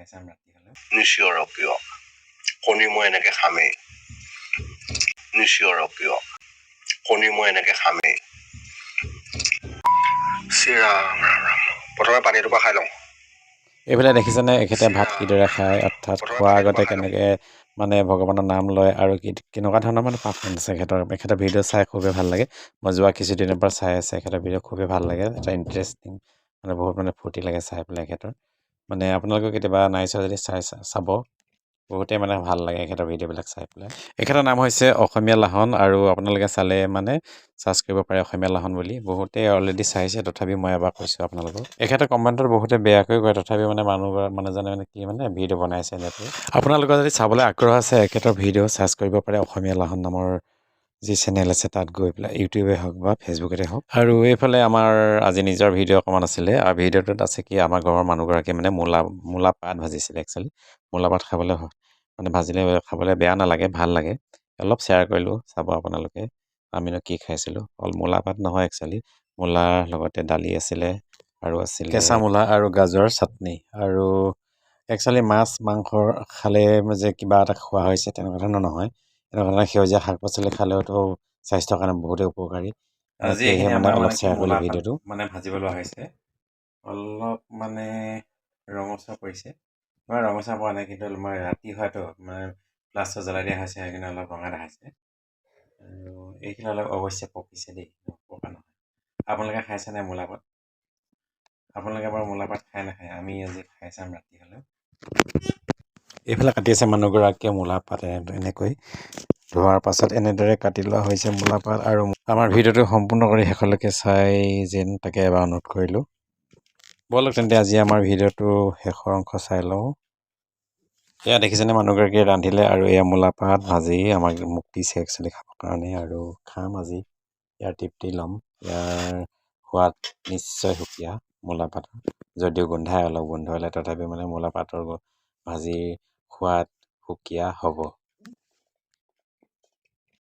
খাই চাম ৰাতি হ'লে। নিশ্চয় কিয় কণী মই এনেকে খামেই নিশ্চয় কিয় কণী মই এনেকে খামেই শ্ৰীৰাম ৰাম ৰাম প্ৰথমে পানীটোৰ পৰা খাই লওঁ এইফালে দেখিছেনে এখেতে ভাত কিদৰে খায় অৰ্থাৎ খোৱাৰ আগতে কেনেকৈ মানে ভগৱানৰ নাম লয় আৰু কেনেকুৱা ধৰণৰ মানে পাৰফৰ্মেঞ্চ এখেতৰ ভিডিঅ' চাই খুবেই ভাল লাগে মই যোৱা কিছুদিনৰ পৰা চাই আছে এখেতৰ ভিডিঅ' খুবেই ভাল লাগে এটা ইণ্টাৰেষ্টিং মানে বহুত মানে ফূৰ্তি লাগে চাই পেলাই এখেতৰ মানে আপোনালোকেও কেতিয়াবা নাই চোৱা যদি চাব বহুতেই মানে ভাল লাগে এখেতৰ ভিডিঅ'বিলাক চাই পেলাই এখেতৰ নাম হৈছে অসমীয়া লাহন আৰু আপোনালোকে চালে মানে চাৰ্চ কৰিব পাৰে অসমীয়া লাহন বুলি বহুতেই অলৰেডি চাইছে তথাপি মই এবাৰ কৈছোঁ আপোনালোকক এখেতৰ কমেণ্টত বহুতে বেয়াকৈ কয় তথাপি মানে মানুহজনে মানে কি মানে ভিডিঅ' বনাইছে এনেকৈ আপোনালোকৰ যদি চাবলৈ আগ্ৰহ আছে এখেতৰ ভিডিঅ' চাৰ্চ কৰিব পাৰে অসমীয়া লাহন নামৰ যি চেনেল আছে তাত গৈ পেলাই ইউটিউবে হওক বা ফেচবুকতে হওক আৰু এইফালে আমাৰ আজি নিজৰ ভিডিঅ' অকণমান আছিলে আৰু ভিডিঅ'টোত আছে কি আমাৰ ঘৰৰ মানুহগৰাকীয়ে মানে মূলা পাত ভাজিছিলে একচুৱেলি মূলা পাত খাবলৈ মানে ভাজিলে খাবলৈ বেয়া নালাগে ভাল লাগে অলপ শ্বেয়াৰ কৰিলোঁ চাব আপোনালোকে আমিনো কি খাইছিলোঁ অকল মূলা পাত নহয় একচুৱেলি মূলাৰ লগতে দালি আছিলে আৰু আছিলে কেঁচা মূলা আৰু গাজৰ চাটনি আৰু একচুৱেলি মাছ মাংস খালে যে কিবা এটা খোৱা হৈছে তেনেকুৱা ধৰণৰ নহয় এনেকুৱা ধৰণৰ সেউজীয়া শাক পাচলি খালেওতো স্বাস্থ্যৰ কাৰণে বহুতেই উপকাৰী আজি সেয়েহে মানে অলপ শ্বেয়াৰ কৰিলোঁ ভিডিঅ'টো মানে ভাজিব লোৱা হৈছে অলপ মানে ৰঙচুৱা পৰিছে মই ৰঙচুৱা পোৱা নাই কিন্তু মই ৰাতি হয়তো মানে প্লাছটো জ্বলাই দিয়া হৈছে সেইকাৰণে অলপ ৰঙা দেখাইছে আৰু এইখিনি অলপ অৱশ্যে পকিছে দেই পকা নহয় আপোনালোকে খাইছেনে মূলাপাত আপোনালোকে বাৰু মূলাপাত খাই নাখায় আমি আজি খাই চাম ৰাতি হ'লে এইফালে কাটি আছে মানুহগৰাকীয়ে মূলাপাত এনেকৈ ধোৱাৰ পাছত এনেদৰে কাটি লোৱা হৈছে মূলাপাত আৰু আমাৰ ভিডিঅ'টো সম্পূৰ্ণ কৰি শেষলৈকে চাই যেন তাকে এবাৰ অনুৰোধ কৰিলোঁ ব'লক তেন্তে আজি আমাৰ ভিডিঅ'টো শেষৰ অংশ চাই লওঁ এয়া দেখিছেনে মানুহগৰাকীয়ে ৰান্ধিলে আৰু এয়া মূলাপাত ভাজি মোক দিছে একচুৱেলি খাবৰ কাৰণে আৰু খাম আজি ইয়াৰ তৃপ্তি ল'ম ইয়াৰ সোৱাদ নিশ্চয় সুকীয়া মূলাপাতৰ যদিও গোন্ধাই অলপ গোন্ধ হ'লে তথাপি মানে মূলাপাতৰ ভাজিৰ সোৱাদ সুকীয়া হ'ব